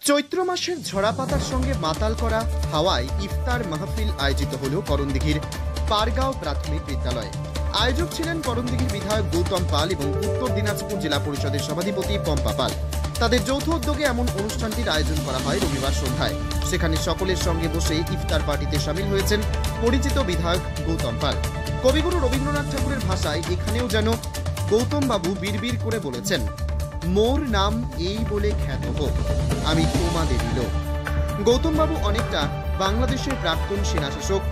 চৈত্র মাসের ঝরা পাতার সঙ্গে মাতাল করা হাওয়ায় ইফতার মাহফিল আয়োজিত হল করণদিঘির পারগাঁও প্রাথমিক বিদ্যালয়ে। আয়োজক ছিলেন করণদিঘির বিধায়ক গৌতম পাল এবং উত্তর দিনাজপুর জেলা পরিষদের সভাধিপতি পম্পা পাল। তাদের যৌথ উদ্যোগে এমন অনুষ্ঠানটির আয়োজন করা হয় রবিবার সন্ধ্যায়। সেখানে সকলের সঙ্গে বসে ইফতার পার্টিতে সামিল হয়েছেন পরিচিত বিধায়ক গৌতম পাল। কবিগুরু রবীন্দ্রনাথ ঠাকুরের ভাষায় এখানেও যেন গৌতম বাবু বিড়বিড় করে বলেছেন, মোর নাম এই বলে খ্যাত হোক, আমি তোমাদেরই লোক। গৌতম বাবু অনেকটা বাংলাদেশের প্রাক্তন সেনাশাসক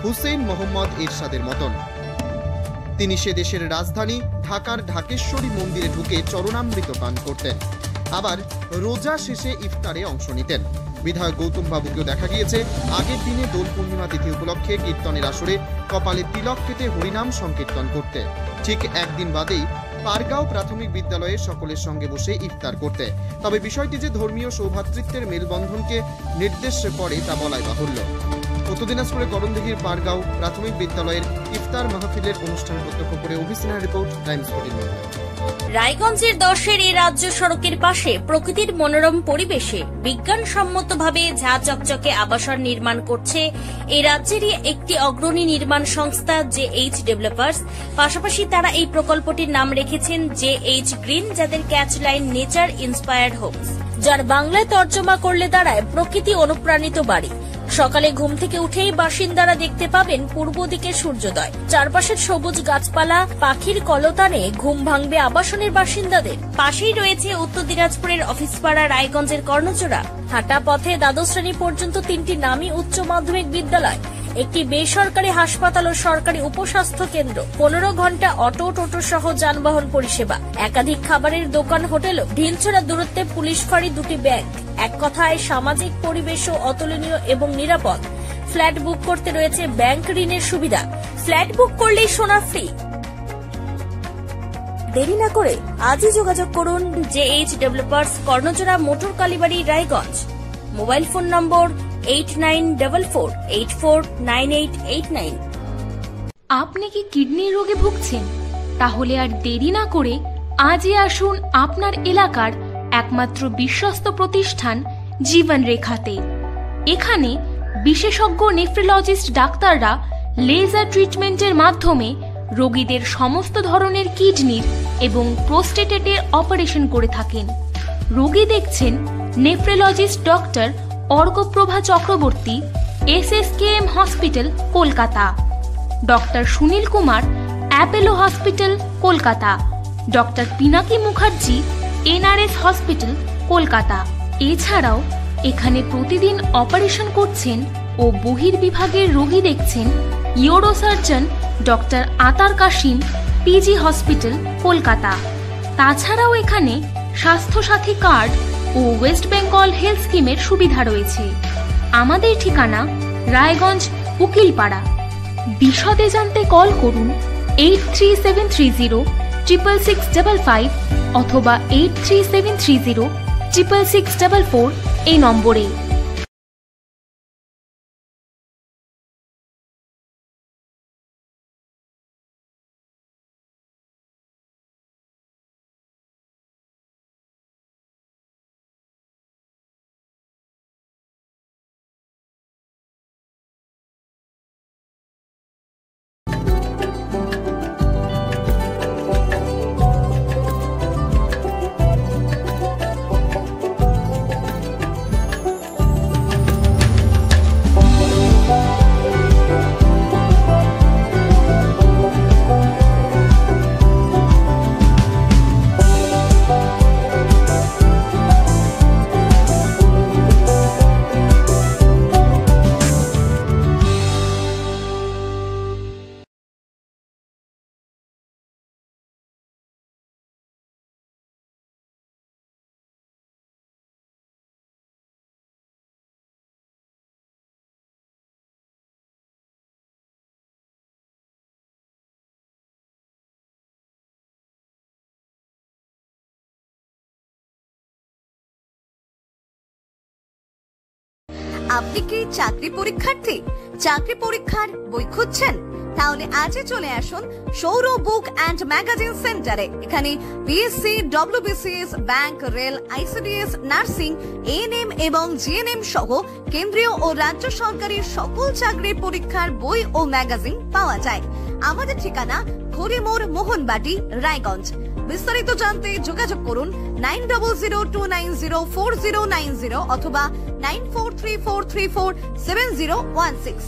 হুসেইন মোহাম্মদ এরশাদের মতন। তিনি সে দেশের রাজধানী ঢাকার ঢাকেশ্বরী মন্দিরে ঢুকে চরণামৃত পান করতেন, আবার রোজা শেষে ইফতারে অংশ নিতেন। বিধায়ক গৌতম বাবুকেও দেখা গিয়েছে আগের দিনে দোল পূর্ণিমা তিথি উপলক্ষে কীর্তনের আসরে কপালে তিলক কেটে হরিনাম সংকীর্তন করতে, ঠিক একদিন বাদেই পারগাঁও প্রাথমিক বিদ্যালয়ে সকলের সঙ্গে বসে ইফতার করতে। তবে বিষয়টি যে ধর্মীয় সৌভ্রাতৃত্বের মেলবন্ধনকে নির্দেশ করে তা বলাই বাহুল্য। উত্তর দিনাজপুরে করণদিঘির পারগাঁও প্রাথমিক বিদ্যালয়ের ইফতার মাহফিলের অনুষ্ঠান প্রত্যক্ষ করে অভিসিনার রিপোর্ট, টাইমস 14। রায়গঞ্জের 10-এর এই রাজ্য সড়কের পাশে প্রকৃতির মনোরম পরিবেশে বিজ্ঞানসম্মতভাবে ঝা চকচকে আবাসন নির্মাণ করছে এই রাজ্যেরই একটি অগ্রণী নির্মাণ সংস্থা JH ডেভেলপার্স। পাশাপাশি তারা এই প্রকল্পটির নাম রেখেছেন JH গ্রিন, যাদের ক্যাচলাইন নেচার ইন্সপায়ার্ড হোমস, যার বাংলায় তর্জমা করলে দাঁড়ায় প্রকৃতি অনুপ্রাণিত বাড়ি। সকালে ঘুম থেকে উঠেই বাসিন্দারা দেখতে পাবেন পূর্ব দিকে সূর্যোদয়, চারপাশের সবুজ গাছপালা, পাখির কলতানে ঘুম ভাঙবে আবাসনের বাসিন্দাদের। পাশেই রয়েছে উত্তর দিনাজপুরের অফিসপাড়া রায়গঞ্জের কর্ণজোড়া। হাঁটা পথে দ্বাদশ শ্রেণী পর্যন্ত 3টি নামী উচ্চ মাধ্যমিক বিদ্যালয়, একটি বেসরকারি হাসপাতাল ও সরকারি উপস্বাস্থ্য কেন্দ্র, 15 ঘন্টা অটো টোটো সহ যানবাহন পরিষেবা, একাধিক খাবারের দোকান, হোটেল, ঢিলছোড়া দূরত্বে পুলিশ ফাঁড়ি, 2টি ব্যাংক। এক কথায় সামাজিক পরিবেশও অতুলনীয় এবং নিরাপদ। ফ্ল্যাট বুক করতে রয়েছে ব্যাংক ঋণের সুবিধা, ফ্ল্যাট বুক করলেই সোনা ফ্রি। দেরি না করে আজই যোগাযোগ করুন JH developers, Karnajora, Motor Kalibari, Raiganj. Mobile phone number 8944849889। আপনি কি কিডনি রোগে ভুগছেন? তাহলে আর দেরি না করে আজই আসুন আপনার এলাকার একমাত্র বিশ্বস্ত প্রতিষ্ঠান জীবন রেখাতে। এখানে বিশেষজ্ঞ নেফ্রোলজিস্ট ডাক্তাররা লেজার ট্রিটমেন্টের মাধ্যমে রোগীদের সমস্ত ধরনের কিডনির এবং প্রোস্টেটের অপারেশন করে থাকেন। রোগী দেখছেন nephrologist doctor Arkaprava Chakraborty, SSKM hospital, Kolkata; doctor Sunil Kumar, Apollo hospital, Kolkata; doctor Pinaki Mukherjee, NRS hospital, Kolkata. এছাড়াও এখানে প্রতিদিন অপারেশন করছেন ও বহির্বিভাগের রোগী দেখছেন ইউরোসার্জন ডক্টর আতার কাশিম, PG হসপিটাল, কলকাতা। তাছাড়াও এখানে স্বাস্থ্যসাথী কার্ড ও ওয়েস্ট বেঙ্গল হেলথ স্কিমের সুবিধা রয়েছে। আমাদের ঠিকানা রায়গঞ্জ, উকিলপাড়া। বিশদে জানতে কল করুন 8373066655 অথবা 8373066644 এই নম্বরে। আপনি কি চাকরি পরীক্ষার্থী? চাকরি পরীক্ষার বই খুঁজছেন? তাহলে আজই চলে আসুন সৌর বুক অ্যান্ড ম্যাগাজিন সেন্টারে। এখানে BSc, WBCS, bank, rail, ICDS, nursing, ANM এবং জিএনএম সহ কেন্দ্রীয় ও রাজ্য সরকারি সকল চাকরির পরীক্ষার বই ও ম্যাগাজিন পাওয়া যায়। আমাদের ঠিকানা হরিমোড়, মোহনবাটি, রায়গঞ্জ। বিস্তারিত জানতে যোগাযোগ করুন 9002904090 অথবা 9434347016।